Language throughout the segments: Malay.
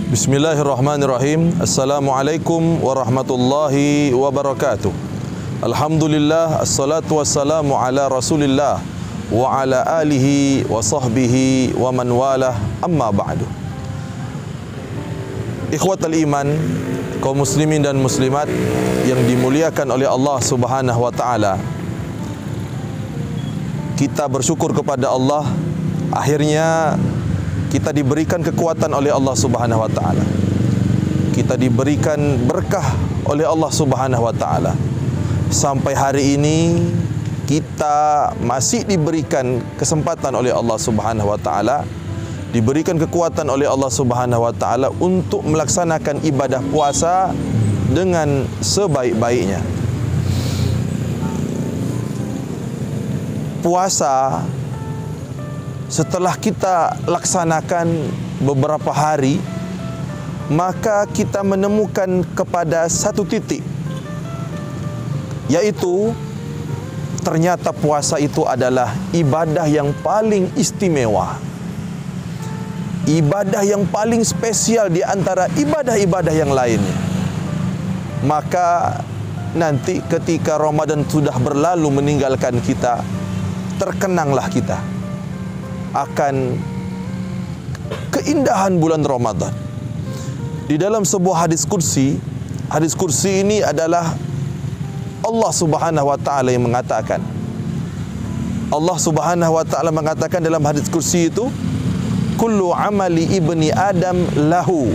Bismillahirrahmanirrahim. Assalamualaikum warahmatullahi wabarakatuh. Alhamdulillah, assalatu wassalamu ala rasulillah wa ala alihi wa sahbihi wa man walah, amma ba'du. Ikhwatal iman, kaum muslimin dan muslimat yang dimuliakan oleh Allah Subhanahu wa ta'ala, kita bersyukur kepada Allah, akhirnya kita diberikan kekuatan oleh Allah Subhanahu wa ta'ala. Kita diberikan berkah oleh Allah Subhanahu wa ta'ala. Sampai hari ini kita masih diberikan kesempatan oleh Allah Subhanahu wa ta'ala, diberikan kekuatan oleh Allah Subhanahu wa ta'ala untuk melaksanakan ibadah puasa dengan sebaik-baiknya. Puasa setelah kita laksanakan beberapa hari, maka kita menemukan kepada satu titik, yaitu ternyata puasa itu adalah ibadah yang paling istimewa, ibadah yang paling spesial di antara ibadah-ibadah yang lainnya. Maka nanti ketika Ramadan sudah berlalu meninggalkan kita, terkenanglah kita akan keindahan bulan Ramadan. Di dalam sebuah hadis kursi ini adalah Allah Subhanahu wa ta'ala yang mengatakan. Allah Subhanahu wa ta'ala mengatakan dalam hadis kursi itu, kullu amali ibni Adam lahu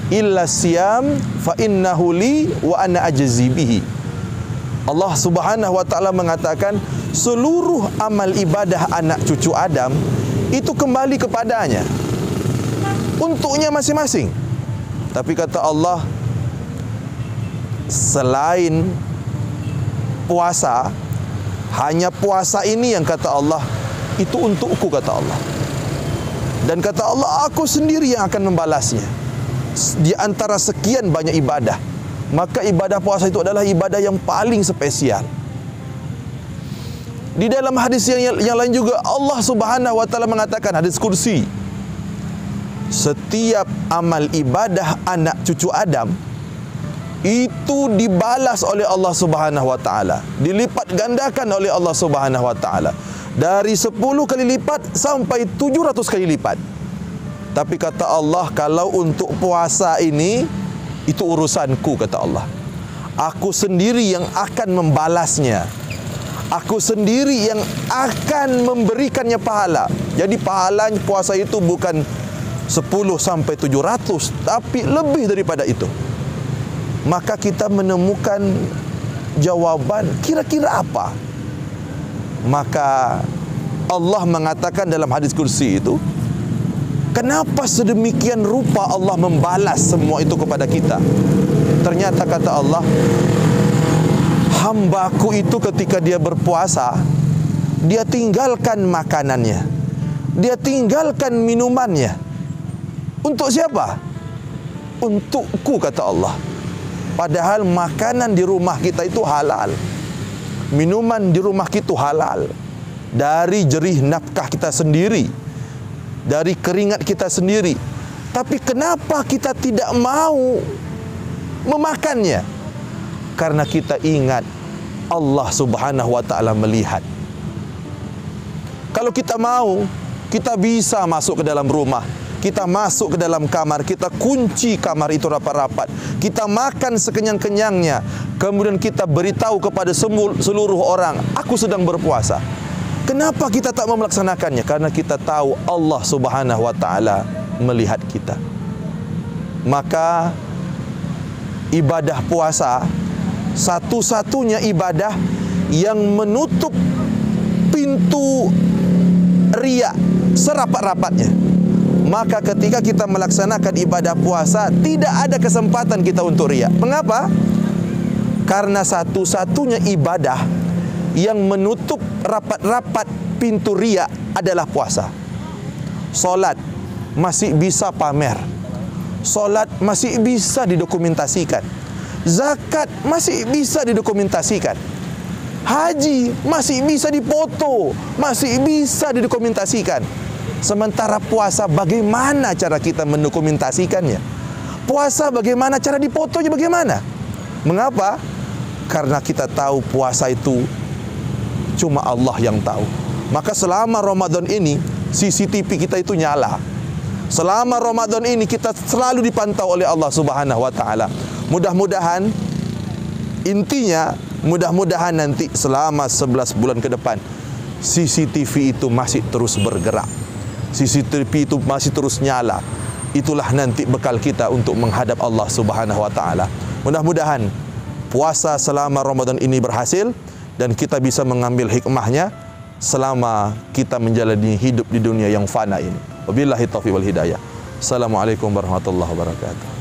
illa siyam fa innahu li wa ana ajzi bihi. Allah Subhanahu wa ta'ala mengatakan seluruh amal ibadah anak cucu Adam itu kembali kepadanya, untuknya masing-masing. Tapi kata Allah, selain puasa, hanya puasa ini yang kata Allah itu untukku, kata Allah. Dan kata Allah, aku sendiri yang akan membalasnya. Di antara sekian banyak ibadah, maka ibadah puasa itu adalah ibadah yang paling spesial. Di dalam hadis yang lain juga Allah Subhanahu wa ta'ala mengatakan, hadis kursi, setiap amal ibadah anak cucu Adam itu dibalas oleh Allah Subhanahu wa ta'ala, dilipat gandakan oleh Allah Subhanahu wa ta'ala, dari 10 kali lipat sampai 700 kali lipat. Tapi kata Allah, kalau untuk puasa ini, itu urusanku, kata Allah. Aku sendiri yang akan membalasnya. Aku sendiri yang akan memberikannya pahala. Jadi pahalanya puasa itu bukan 10 sampai 700, tapi lebih daripada itu. Maka kita menemukan jawaban, kira-kira apa? Maka Allah mengatakan dalam hadis kursi itu, kenapa sedemikian rupa Allah membalas semua itu kepada kita? Ternyata kata Allah, hambaku itu ketika dia berpuasa, dia tinggalkan makanannya, dia tinggalkan minumannya. Untuk siapa? Untukku, kata Allah. Padahal makanan di rumah kita itu halal, minuman di rumah kita halal, dari jerih nafkah kita sendiri, dari keringat kita sendiri. Tapi kenapa kita tidak mau memakannya? Karena kita ingat Allah Subhanahu wa ta'ala melihat. Kalau kita mau, kita bisa masuk ke dalam rumah, kita masuk ke dalam kamar, kita kunci kamar itu rapat-rapat, kita makan sekenyang-kenyangnya, kemudian kita beritahu kepada seluruh orang, aku sedang berpuasa. Kenapa kita tak mau melaksanakannya? Karena kita tahu Allah Subhanahu wa ta'ala melihat kita. Maka ibadah puasa satu-satunya ibadah yang menutup pintu riya serapat-rapatnya. Maka ketika kita melaksanakan ibadah puasa, tidak ada kesempatan kita untuk riya. Mengapa? Karena satu-satunya ibadah yang menutup rapat-rapat pintu riya adalah puasa. Solat masih bisa pamer, solat masih bisa didokumentasikan, zakat masih bisa didokumentasikan, haji masih bisa dipoto, masih bisa didokumentasikan. Sementara puasa, bagaimana cara kita mendokumentasikannya? Puasa bagaimana cara difotonya, bagaimana? Mengapa? Karena kita tahu puasa itu cuma Allah yang tahu. Maka selama Ramadan ini CCTV kita itu nyala. Selama Ramadan ini kita selalu dipantau oleh Allah Subhanahu wa taala. Mudah-mudahan, intinya mudah-mudahan nanti selama 11 bulan ke depan CCTV itu masih terus bergerak. CCTV itu masih terus nyala. Itulah nanti bekal kita untuk menghadap Allah Subhanahu wa taala. Mudah-mudahan puasa selama Ramadan ini berhasil dan kita bisa mengambil hikmahnya selama kita menjalani hidup di dunia yang fana ini. Wabillahi taufiq wal hidayah. Assalamualaikum warahmatullahi wabarakatuh.